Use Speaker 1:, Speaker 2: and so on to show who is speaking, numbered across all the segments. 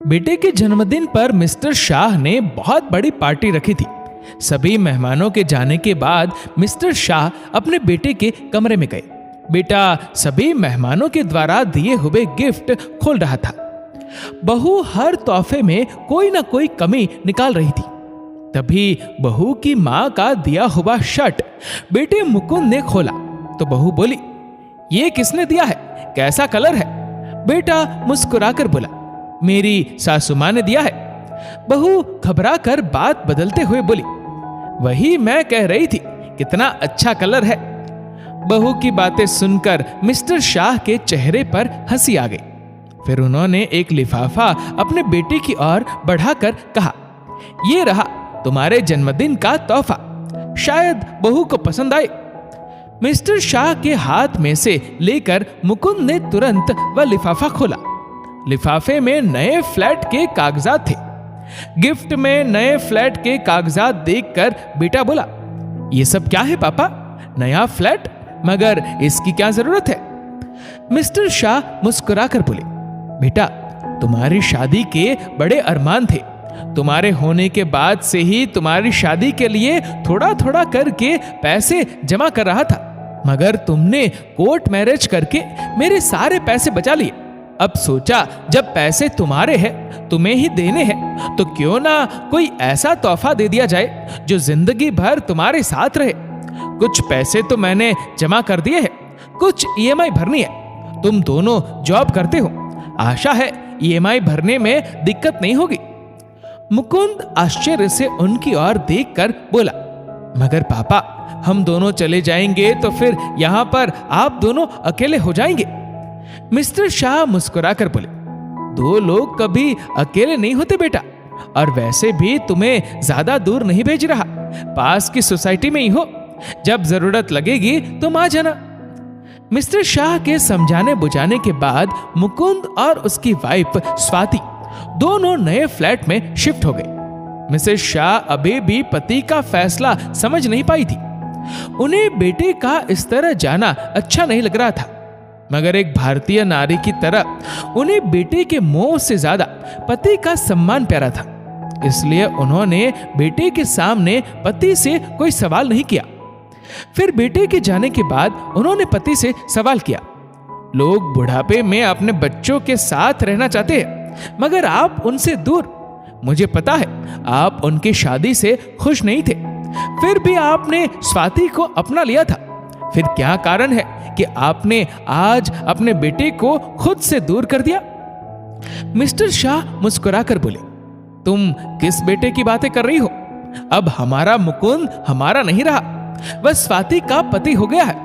Speaker 1: बेटे के जन्मदिन पर मिस्टर शाह ने बहुत बड़ी पार्टी रखी थी। सभी मेहमानों के जाने के बाद मिस्टर शाह अपने बेटे के कमरे में गए। बेटा सभी मेहमानों के द्वारा दिए हुए गिफ्ट खोल रहा था। बहू हर तोहफे में कोई ना कोई कमी निकाल रही थी। तभी बहू की माँ का दिया हुआ शर्ट बेटे मुकुंद ने खोला तो बहू बोली, ये किसने दिया है, कैसा कलर है? बेटा मुस्कुराकर बोला, मेरी सासू माँ ने दिया है। बहू घबरा कर बात बदलते हुए बोली, वही मैं कह रही थी, कितना अच्छा कलर है। बहू की बातें सुनकर मिस्टर शाह के चेहरे पर हंसी आ गई। फिर उन्होंने एक लिफाफा अपने बेटे की ओर बढ़ाकर कहा, ये रहा तुम्हारे जन्मदिन का तोहफा, शायद बहू को पसंद आए। मिस्टर शाह के हाथ में से लेकर मुकुंद ने तुरंत वह लिफाफा खोला। लिफाफे में नए फ्लैट के कागजात थे। गिफ्ट में नए फ्लैट के कागजात देखकर बेटा बोला, ये सब क्या है पापा? नया फ्लैट, मगर इसकी क्या जरूरत है? मिस्टर शाह मुस्कुराकर बोले, बेटा तुम्हारी शादी के बड़े अरमान थे। तुम्हारे होने के बाद से ही तुम्हारी शादी के लिए थोड़ा थोड़ा करके पैसे जमा कर रहा था, मगर तुमने कोर्ट मैरिज करके मेरे सारे पैसे बचा लिए। अब सोचा जब पैसे तुम्हारे हैं, तुम्हें ही देने हैं, तो क्यों ना कोई ऐसा तोहफा दे दिया जाए जो जिंदगी भर तुम्हारे साथ रहे। कुछ पैसे तो मैंने जमा कर दिए हैं, कुछ ईएमआई भरनी है। तुम दोनों जॉब करते हो, आशा है ईएमआई भरने में दिक्कत नहीं होगी। मुकुंद आश्चर्य से उनकी ओर देखकर बोला, मगर पापा हम दोनों चले जाएंगे तो फिर यहाँ पर आप दोनों अकेले हो जाएंगे। मिस्टर शाह मुस्कुराकर बोले, दो लोग कभी अकेले नहीं होते बेटा, और वैसे भी तुम्हें ज्यादा दूर नहीं भेज रहा, पास की सोसाइटी में ही हो, जब जरूरत लगेगी तुम आ जाना। मिस्टर शाह के समझाने बुझाने के बाद मुकुंद और उसकी वाइफ स्वाति दोनों नए फ्लैट में शिफ्ट हो गए। मिसेस शाह अभी भी पति का फैसला समझ नहीं पाई थी। उन्हें बेटे का इस तरह जाना अच्छा नहीं लग रहा था, मगर एक भारतीय नारी की तरह उन्हें बेटे के मोह से ज्यादा पति का सम्मान प्यारा था। इसलिए उन्होंने बेटे के सामने पति से कोई सवाल नहीं किया। फिर बेटे के जाने के बाद उन्होंने पति से सवाल किया, लोग बुढ़ापे में अपने बच्चों के साथ रहना चाहते हैं, मगर आप उनसे दूर। मुझे पता है आप उनकी शादी से खुश नहीं थे, फिर भी आपने स्वाति को अपना लिया था। फिर क्या कारण है कि आपने आज अपने बेटे को खुद से दूर कर दिया? मिस्टर शाह मुस्कुराकर बोले, तुम किस बेटे की बातें कर रही हो? अब हमारा मुकुंद हमारा नहीं रहा, वह स्वाति का पति हो गया है।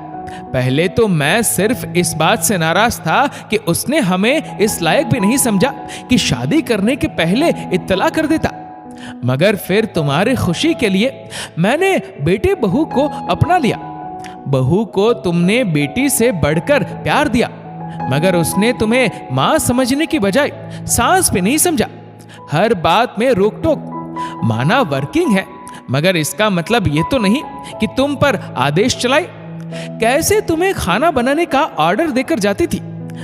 Speaker 1: पहले तो मैं सिर्फ इस बात से नाराज था कि उसने हमें इस लायक भी नहीं समझा कि शादी करने के पहले इत्तला कर देता, मगर फिर तुम्हारी खुशी के लिए मैंने बेटे बहू को अपना लिया। बहू को तुमने बेटी से बढ़कर प्यार दिया, मगर उसने तुम्हें मां समझने की बजाय सास पे नहीं समझा। हर बात में रोक टोक। माना वर्किंग है, मगर इसका मतलब ये तो नहीं कि तुम पर आदेश चलाए। कैसे तुम्हें खाना बनाने का ऑर्डर देकर जाती थी,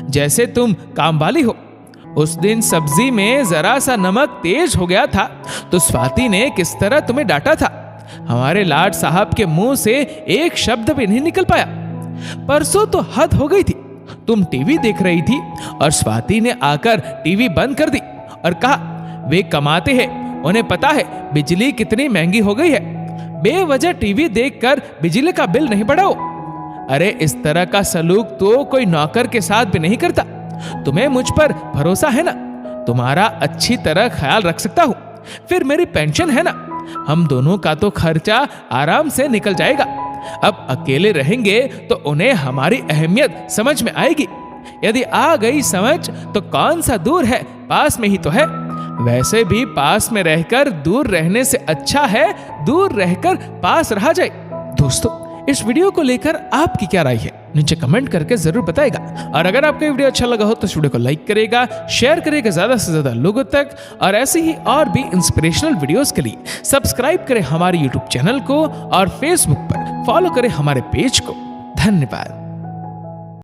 Speaker 1: जैसे तुम काम वाली हो। उस दिन सब्जी में जरा सा नमक तेज हो गया था तो स्वाति ने किस तरह तुम्हें डांटा था। हमारे लाड साहब के मुंह से एक शब्द भी नहीं निकल पाया। परसों तो हद हो गई थी, तुम टीवी देख रही थी और स्वाति ने आकर टीवी बंद कर दी और कहा, वे कमाते हैं, उन्हें पता है बिजली कितनी महंगी हो गई है, बेवजह टीवी देखकर बिजली का बिल नहीं बढ़ाओ। अरे इस तरह का सलूक तो कोई नौकर के साथ भी नहीं करता। तुम्हें मुझ पर भरोसा है ना? तुम्हारा अच्छी तरह ख्याल रख सकता हूँ। फिर मेरी पेंशन है ना, हम दोनों का तो खर्चा आराम से निकल जाएगा। अब अकेले रहेंगे तो उन्हें हमारी अहमियत समझ में आएगी। यदि आ गई समझ तो कौन सा दूर है, पास में ही तो है। वैसे भी पास में रहकर दूर रहने से अच्छा है दूर रहकर पास रहा जाए। दोस्तों, इस वीडियो को लेकर आपकी क्या राय है, नीचे कमेंट करके जरूर बताएगा। और अगर आपको वीडियो अच्छा लगा हो तो इस वीडियो को लाइक करेगा, शेयर करेगा ज्यादा से ज्यादा लोगों तक, और ऐसे ही और भी इंस्पिरेशनल वीडियोस के लिए सब्सक्राइब करें हमारे यूट्यूब चैनल को और फेसबुक पर फॉलो करें हमारे पेज को। धन्यवाद।